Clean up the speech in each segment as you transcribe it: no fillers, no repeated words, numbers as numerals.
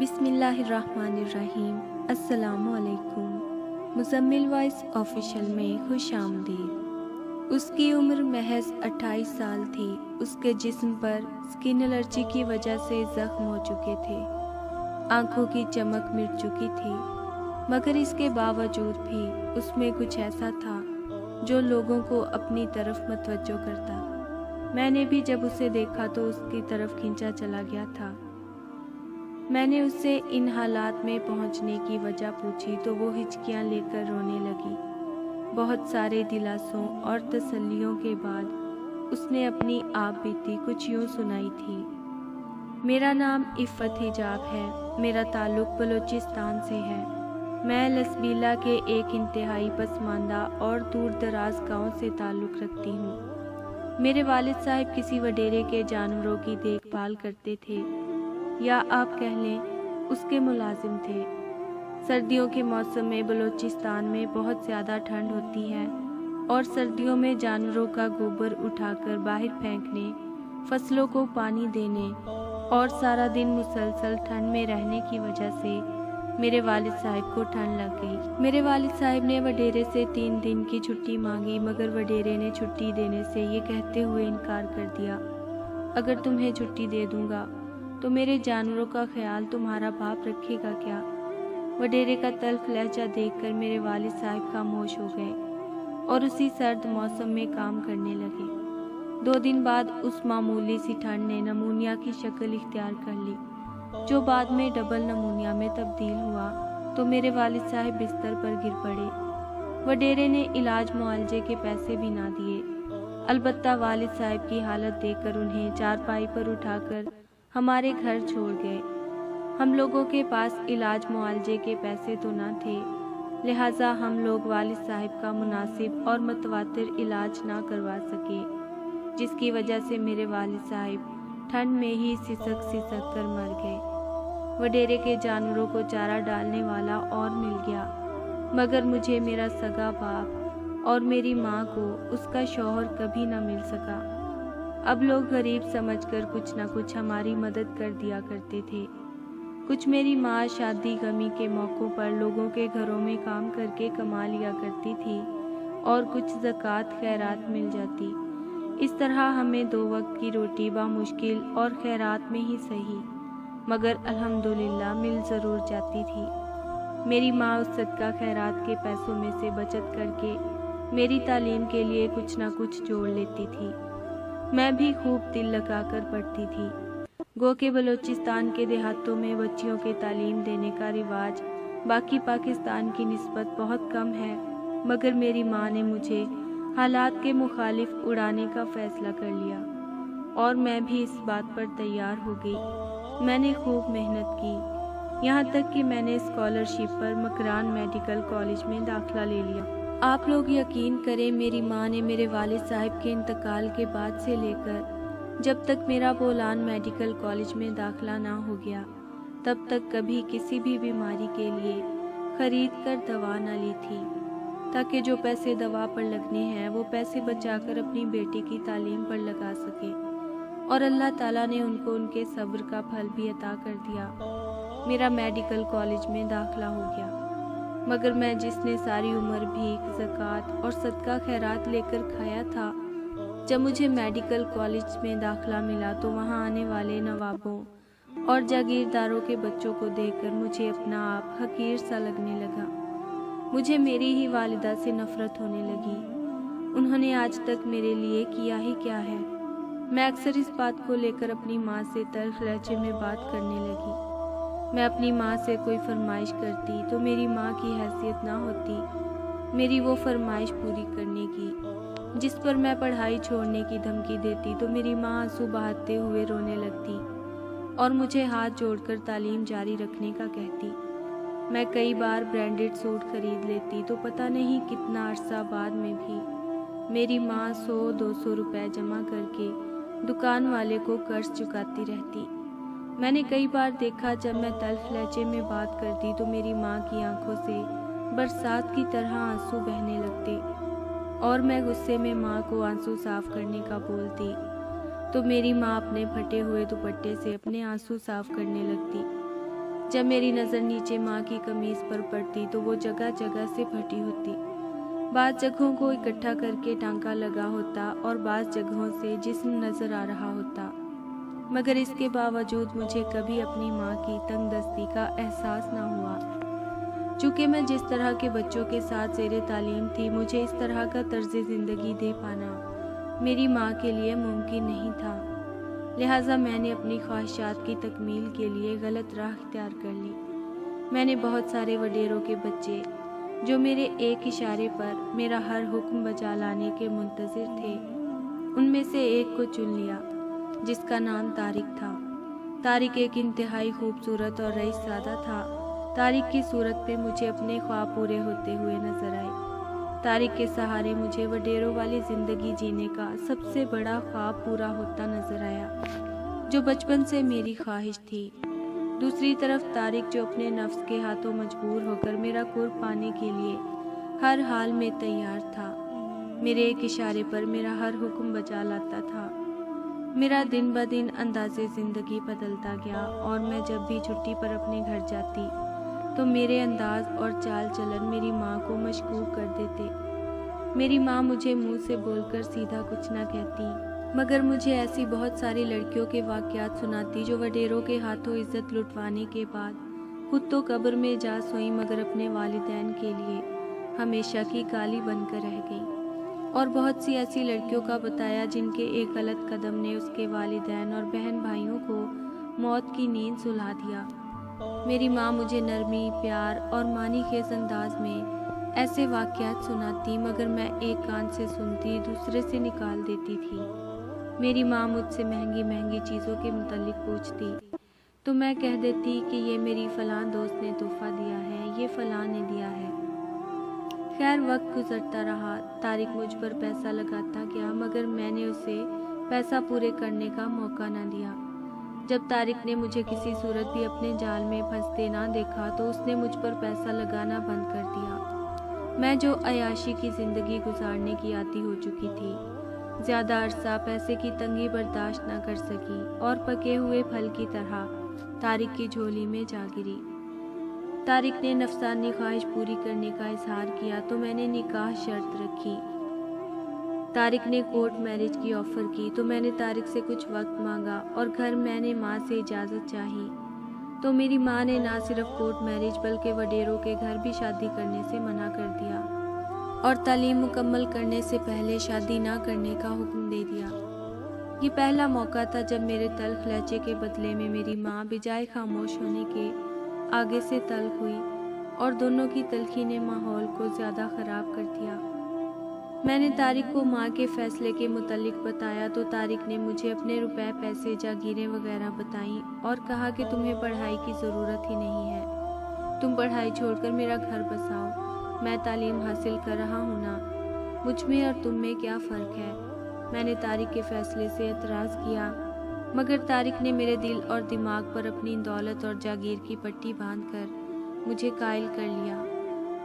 بسم اللہ الرحمن الرحیم۔ السلام علیکم۔ مزمل وائس آفیشل میں خوش آمدید۔ اس کی عمر محض 28 سال تھی۔ اس کے جسم پر سکن الرجی کی وجہ سے زخم ہو چکے تھے، آنکھوں کی چمک مٹ چکی تھی، مگر اس کے باوجود بھی اس میں کچھ ایسا تھا جو لوگوں کو اپنی طرف متوجہ کرتا۔ میں نے بھی جب اسے دیکھا تو اس کی طرف کھینچا چلا گیا تھا۔ میں نے اس سے ان حالات میں پہنچنے کی وجہ پوچھی تو وہ ہچکیاں لے کر رونے لگی۔ بہت سارے دلاسوں اور تسلیوں کے بعد اس نے اپنی آپ بیتی کچھ یوں سنائی تھی۔ میرا نام عفت حجاب ہے، میرا تعلق بلوچستان سے ہے۔ میں لسبیلا کے ایک انتہائی پسماندہ اور دور دراز گاؤں سے تعلق رکھتی ہوں۔ میرے والد صاحب کسی وڈیرے کے جانوروں کی دیکھ بھال کرتے تھے، یا آپ کہہ لیں اس کے ملازم تھے۔ سردیوں کے موسم میں بلوچستان میں بہت زیادہ ٹھنڈ ہوتی ہے اور سردیوں میں جانوروں کا گوبر اٹھا کر باہر پھینکنے، فصلوں کو پانی دینے اور سارا دن مسلسل ٹھنڈ میں رہنے کی وجہ سے میرے والد صاحب کو ٹھنڈ لگ گئی۔ میرے والد صاحب نے وڈیرے سے 3 دن کی چھٹی مانگی، مگر وڈیرے نے چھٹی دینے سے یہ کہتے ہوئے انکار کر دیا، اگر تمہیں چھٹی دے دوں گا تو میرے جانوروں کا خیال تمہارا باپ رکھے گا کیا؟ وڈیرے کا تلخ لہجہ دیکھ کر میرے والد صاحب خاموش ہو گئے اور اسی سرد موسم میں کام کرنے لگے۔ 2 دن بعد اس معمولی سی ٹھنڈ نے نمونیا کی شکل اختیار کر لی، جو بعد میں ڈبل نمونیا میں تبدیل ہوا تو میرے والد صاحب بستر پر گر پڑے۔ وڈیرے نے علاج معالجے کے پیسے بھی نہ دیے، البتہ والد صاحب کی حالت دیکھ کر انہیں چارپائی پر اٹھا کر ہمارے گھر چھوڑ گئے۔ ہم لوگوں کے پاس علاج معالجے کے پیسے تو نہ تھے، لہٰذا ہم لوگ والد صاحب کا مناسب اور متواتر علاج نہ کروا سکے، جس کی وجہ سے میرے والد صاحب ٹھنڈ میں ہی سسک کر مر گئے۔ وڈیرے کے جانوروں کو چارہ ڈالنے والا اور مل گیا، مگر مجھے میرا سگا باپ اور میری ماں کو اس کا شوہر کبھی نہ مل سکا۔ اب لوگ غریب سمجھ کر کچھ نہ کچھ ہماری مدد کر دیا کرتے تھے۔ کچھ میری ماں شادی غمی کے موقعوں پر لوگوں کے گھروں میں کام کر کے کما لیا کرتی تھی اور کچھ زکوٰۃ خیرات مل جاتی۔ اس طرح ہمیں 2 وقت کی روٹی بمشکل اور خیرات میں ہی صحیح، مگر الحمدللہ مل ضرور جاتی تھی۔ میری ماں اس صدقہ خیرات کے پیسوں میں سے بچت کر کے میری تعلیم کے لیے کچھ نہ کچھ جوڑ لیتی تھی۔ میں بھی خوب دل لگا کر پڑھتی تھی۔ گو کہ بلوچستان کے دیہاتوں میں بچیوں کے تعلیم دینے کا رواج باقی پاکستان کی نسبت بہت کم ہے، مگر میری ماں نے مجھے حالات کے مخالف اڑانے کا فیصلہ کر لیا اور میں بھی اس بات پر تیار ہو گئی۔ میں نے خوب محنت کی، یہاں تک کہ میں نے اسکالرشپ پر مکران میڈیکل کالج میں داخلہ لے لیا۔ آپ لوگ یقین کریں، میری ماں نے میرے والد صاحب کے انتقال کے بعد سے لے کر جب تک میرا بولان میڈیکل کالج میں داخلہ نہ ہو گیا، تب تک کبھی کسی بھی بیماری کے لیے خرید کر دوا نہ لی تھی، تاکہ جو پیسے دوا پر لگنے ہیں وہ پیسے بچا کر اپنی بیٹی کی تعلیم پر لگا سکے، اور اللہ تعالیٰ نے ان کو ان کے صبر کا پھل بھی عطا کر دیا۔ میرا میڈیکل کالج میں داخلہ ہو گیا، مگر میں جس نے ساری عمر بھیک، زکوٰۃ اور صدقہ خیرات لے کر کھایا تھا، جب مجھے میڈیکل کالج میں داخلہ ملا تو وہاں آنے والے نوابوں اور جاگیرداروں کے بچوں کو دیکھ کر مجھے اپنا آپ حقیر سا لگنے لگا۔ مجھے میری ہی والدہ سے نفرت ہونے لگی۔ انہوں نے آج تک میرے لیے کیا ہی کیا ہے؟ میں اکثر اس بات کو لے کر اپنی ماں سے تلخ لہجے میں بات کرنے لگی۔ میں اپنی ماں سے کوئی فرمائش کرتی تو میری ماں کی حیثیت نہ ہوتی میری وہ فرمائش پوری کرنے کی۔ جس پر میں پڑھائی چھوڑنے کی دھمکی دیتی تو میری ماں آنسو بہاتے ہوئے رونے لگتی اور مجھے ہاتھ جوڑ کر تعلیم جاری رکھنے کا کہتی۔ میں کئی بار برانڈڈ سوٹ خرید لیتی تو پتہ نہیں کتنا عرصہ بعد میں بھی میری ماں 100-200 روپے جمع کر کے دکان والے کو قرض چکاتی رہتی۔ میں نے کئی بار دیکھا جب میں تلخ لہجے میں بات کرتی تو میری ماں کی آنکھوں سے برسات کی طرح آنسو بہنے لگتے، اور میں غصے میں ماں کو آنسو صاف کرنے کا بولتی تو میری ماں اپنے پھٹے ہوئے دوپٹے سے اپنے آنسو صاف کرنے لگتی۔ جب میری نظر نیچے ماں کی قمیض پر پڑتی تو وہ جگہ جگہ سے پھٹی ہوتی، بعض جگہوں کو اکٹھا کر کے ٹانکا لگا ہوتا اور بعض جگہوں سے جسم نظر آ رہا ہوتا، مگر اس کے باوجود مجھے کبھی اپنی ماں کی تنگ دستی کا احساس نہ ہوا۔ چونکہ میں جس طرح کے بچوں کے ساتھ زیر تعلیم تھی، مجھے اس طرح کا طرز زندگی دے پانا میری ماں کے لیے ممکن نہیں تھا، لہٰذا میں نے اپنی خواہشات کی تکمیل کے لیے غلط راہ اختیار کر لی۔ میں نے بہت سارے وڈیروں کے بچے جو میرے ایک اشارے پر میرا ہر حکم بجا لانے کے منتظر تھے، ان میں سے ایک کو چن لیا جس کا نام طارق تھا۔ طارق ایک انتہائی خوبصورت اور رئیس زادہ تھا۔ طارق کی صورت پہ مجھے اپنے خواب پورے ہوتے ہوئے نظر آئے۔ طارق کے سہارے مجھے وڈیروں والی زندگی جینے کا سب سے بڑا خواب پورا ہوتا نظر آیا، جو بچپن سے میری خواہش تھی۔ دوسری طرف طارق جو اپنے نفس کے ہاتھوں مجبور ہو کر میرا قرب پانے کے لیے ہر حال میں تیار تھا، میرے ایک اشارے پر میرا ہر حکم بجا لاتا تھا۔ میرا دن بدن انداز زندگی بدلتا گیا، اور میں جب بھی چھٹی پر اپنے گھر جاتی تو میرے انداز اور چال چلن میری ماں کو مشکوک کر دیتے۔ میری ماں مجھے منہ سے بول کر سیدھا کچھ نہ کہتی، مگر مجھے ایسی بہت ساری لڑکیوں کے واقعات سناتی جو وڈیروں کے ہاتھوں عزت لٹوانے کے بعد خود تو قبر میں جا سوئیں، مگر اپنے والدین کے لیے ہمیشہ کی گالی بن کر رہ گئی، اور بہت سی ایسی لڑکیوں کا بتایا جن کے ایک غلط قدم نے اس کے والدین اور بہن بھائیوں کو موت کی نیند سلا دیا۔ میری ماں مجھے نرمی، پیار اور معنی خیز انداز میں ایسے واقعات سناتی، مگر میں ایک کان سے سنتی دوسرے سے نکال دیتی تھی۔ میری ماں مجھ سے مہنگی مہنگی چیزوں کے متعلق پوچھتی تو میں کہہ دیتی کہ یہ میری فلاں دوست نے تحفہ دیا ہے، یہ فلاں نے دیا ہے۔ خیر، وقت گزرتا رہا، طارق مجھ پر پیسہ لگاتا گیا، مگر میں نے اسے پیسہ پورے کرنے کا موقع نہ دیا۔ جب طارق نے مجھے کسی صورت بھی اپنے جال میں پھنستے نہ دیکھا تو اس نے مجھ پر پیسہ لگانا بند کر دیا۔ میں جو عیاشی کی زندگی گزارنے کی عادی ہو چکی تھی، زیادہ عرصہ پیسے کی تنگی برداشت نہ کر سکی اور پکے ہوئے پھل کی طرح طارق کی جھولی میں جا گری۔ طارق نے نفسانی خواہش پوری کرنے کا اظہار کیا تو میں نے نکاح شرط رکھی۔ طارق نے کورٹ میرج کی آفر کی تو میں نے طارق سے کچھ وقت مانگا، اور گھر میں نے ماں سے اجازت چاہی تو میری ماں نے نہ صرف کورٹ میرج بلکہ وڈیروں کے گھر بھی شادی کرنے سے منع کر دیا، اور تعلیم مکمل کرنے سے پہلے شادی نہ کرنے کا حکم دے دیا۔ یہ پہلا موقع تھا جب میرے تلخ لہجے کے بدلے میں میری ماں بجائے خاموش ہونے کے آگے سے تلخ ہوئی، اور دونوں کی تلخی نے ماحول کو زیادہ خراب کر دیا۔ میں نے طارق کو ماں کے فیصلے کے متعلق بتایا تو طارق نے مجھے اپنے روپے پیسے جاگیریں وغیرہ بتائیں اور کہا کہ تمہیں پڑھائی کی ضرورت ہی نہیں ہے، تم پڑھائی چھوڑ کر میرا گھر بساؤ، میں تعلیم حاصل کر رہا ہوں نا، مجھ میں اور تم میں کیا فرق ہے۔ میں نے طارق کے فیصلے سے اعتراض کیا، مگر طارق نے میرے دل اور دماغ پر اپنی دولت اور جاگیر کی پٹی باندھ کر مجھے قائل کر لیا،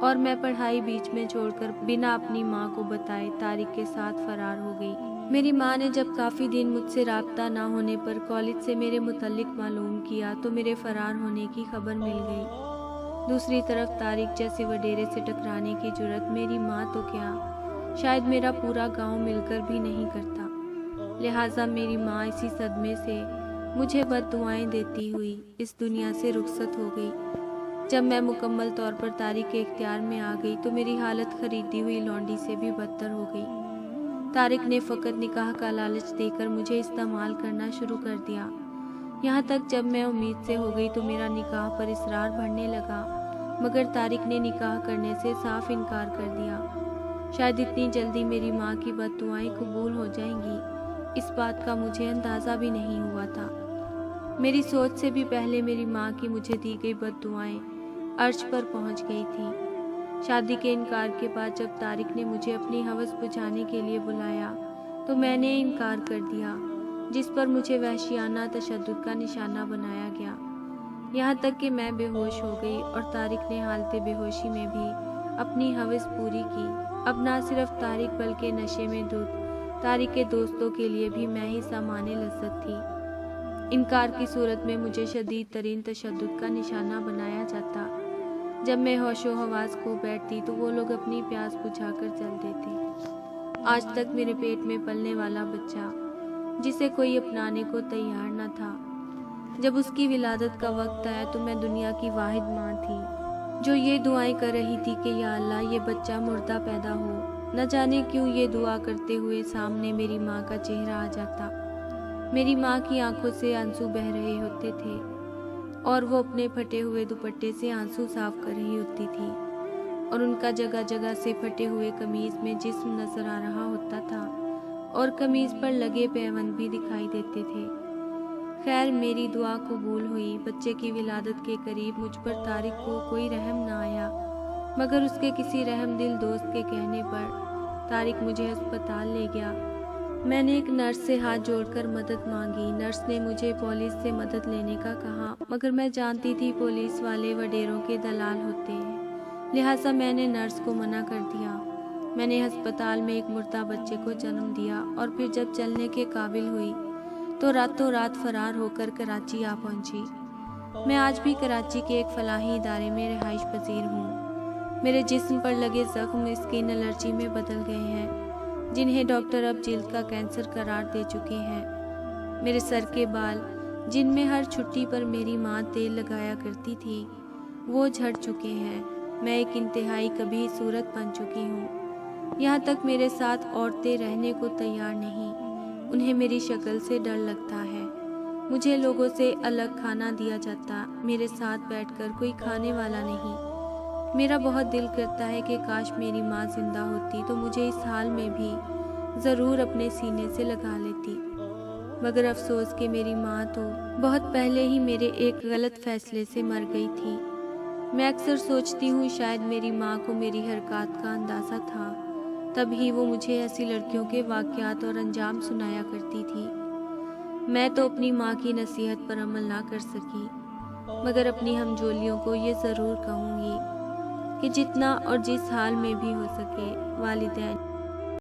اور میں پڑھائی بیچ میں چھوڑ کر بنا اپنی ماں کو بتائے طارق کے ساتھ فرار ہو گئی۔ میری ماں نے جب کافی دن مجھ سے رابطہ نہ ہونے پر کالج سے میرے متعلق معلوم کیا تو میرے فرار ہونے کی خبر مل گئی۔ دوسری طرف طارق جیسے وڈیرے سے ٹکرانے کی جرت میری ماں تو کیا، شاید میرا پورا گاؤں مل کر بھی نہیں کرتا، لہٰذا میری ماں اسی صدمے سے مجھے بد دعائیں دیتی ہوئی اس دنیا سے رخصت ہو گئی۔ جب میں مکمل طور پر طارق کے اختیار میں آ گئی تو میری حالت خریدی ہوئی لونڈی سے بھی بدتر ہو گئی۔ طارق نے فقط نکاح کا لالچ دے کر مجھے استعمال کرنا شروع کر دیا، یہاں تک جب میں امید سے ہو گئی تو میرا نکاح پر اصرار بڑھنے لگا، مگر طارق نے نکاح کرنے سے صاف انکار کر دیا۔ شاید اتنی جلدی میری ماں کی بد دعائیں قبول ہو جائیں گی، اس بات کا مجھے اندازہ بھی نہیں ہوا تھا۔ میری سوچ سے بھی پہلے میری ماں کی مجھے دی گئی بد دعائیں عرش پر پہنچ گئی تھیں۔ شادی کے انکار کے بعد جب طارق نے مجھے اپنی ہوس بجھانے کے لیے بلایا تو میں نے انکار کر دیا، جس پر مجھے وحشیانہ تشدد کا نشانہ بنایا گیا، یہاں تک کہ میں بے ہوش ہو گئی، اور طارق نے حالت بے ہوشی میں بھی اپنی ہوس پوری کی۔ اب نہ صرف طارق بلکہ نشے میں دھت طارق کے دوستوں کے لیے بھی میں ہی سامان لذت تھی۔ انکار کی صورت میں مجھے شدید ترین تشدد کا نشانہ بنایا جاتا۔ جب میں ہوش و حواس کھو بیٹھتی تو وہ لوگ اپنی پیاس بجھا کر چل دیتے۔ آج تک میرے پیٹ میں پلنے والا بچہ جسے کوئی اپنانے کو تیار نہ تھا، جب اس کی ولادت کا وقت آیا تو میں دنیا کی واحد ماں تھی جو یہ دعائیں کر رہی تھی کہ یا اللہ یہ بچہ مردہ پیدا ہو۔ نہ جانے کیوں یہ دعا کرتے ہوئے سامنے میری ماں کا چہرہ آ جاتا۔ میری ماں کی آنکھوں سے آنسو بہہ رہے ہوتے تھے اور وہ اپنے پھٹے ہوئے دوپٹے سے آنسو صاف کر رہی ہوتی تھی، اور ان کا جگہ جگہ سے پھٹے ہوئے قمیض میں جسم نظر آ رہا ہوتا تھا اور قمیض پر لگے پیوند بھی دکھائی دیتے تھے۔ خیر میری دعا قبول ہوئی۔ بچے کی ولادت کے قریب مجھ پر طارق کو کوئی رحم نہ آیا، مگر اس کے کسی رحم دل دوست کے کہنے پر طارق مجھے ہسپتال لے گیا۔ میں نے ایک نرس سے ہاتھ جوڑ کر مدد مانگی۔ نرس نے مجھے پولیس سے مدد لینے کا کہا، مگر میں جانتی تھی پولیس والے وڈیروں کے دلال ہوتے ہیں، لہٰذا میں نے نرس کو منع کر دیا۔ میں نے ہسپتال میں ایک مردہ بچے کو جنم دیا اور پھر جب چلنے کے قابل ہوئی تو راتوں رات فرار ہو کر کراچی آ پہنچی۔ میں آج بھی کراچی کے ایک فلاحی ادارے میں رہائش پذیر ہوں۔ میرے جسم پر لگے زخم اسکن الرجی میں بدل گئے ہیں، جنہیں ڈاکٹر اب جلد کا کینسر قرار دے چکے ہیں۔ میرے سر کے بال جن میں ہر چھٹی پر میری ماں تیل لگایا کرتی تھی وہ جھڑ چکے ہیں۔ میں ایک انتہائی قبیح صورت بن چکی ہوں۔ یہاں تک میرے ساتھ عورتیں رہنے کو تیار نہیں، انہیں میری شکل سے ڈر لگتا ہے۔ مجھے لوگوں سے الگ کھانا دیا جاتا، میرے ساتھ بیٹھ کر کوئی کھانے والا نہیں۔ میرا بہت دل کرتا ہے کہ کاش میری ماں زندہ ہوتی تو مجھے اس حال میں بھی ضرور اپنے سینے سے لگا لیتی، مگر افسوس کہ میری ماں تو بہت پہلے ہی میرے ایک غلط فیصلے سے مر گئی تھی۔ میں اکثر سوچتی ہوں شاید میری ماں کو میری حرکات کا اندازہ تھا، تب ہی وہ مجھے ایسی لڑکیوں کے واقعات اور انجام سنایا کرتی تھی۔ میں تو اپنی ماں کی نصیحت پر عمل نہ کر سکی، مگر اپنی ہمجولیوں کو یہ ضرور کہوں گی کہ جتنا اور جس حال میں بھی ہو سکے والدین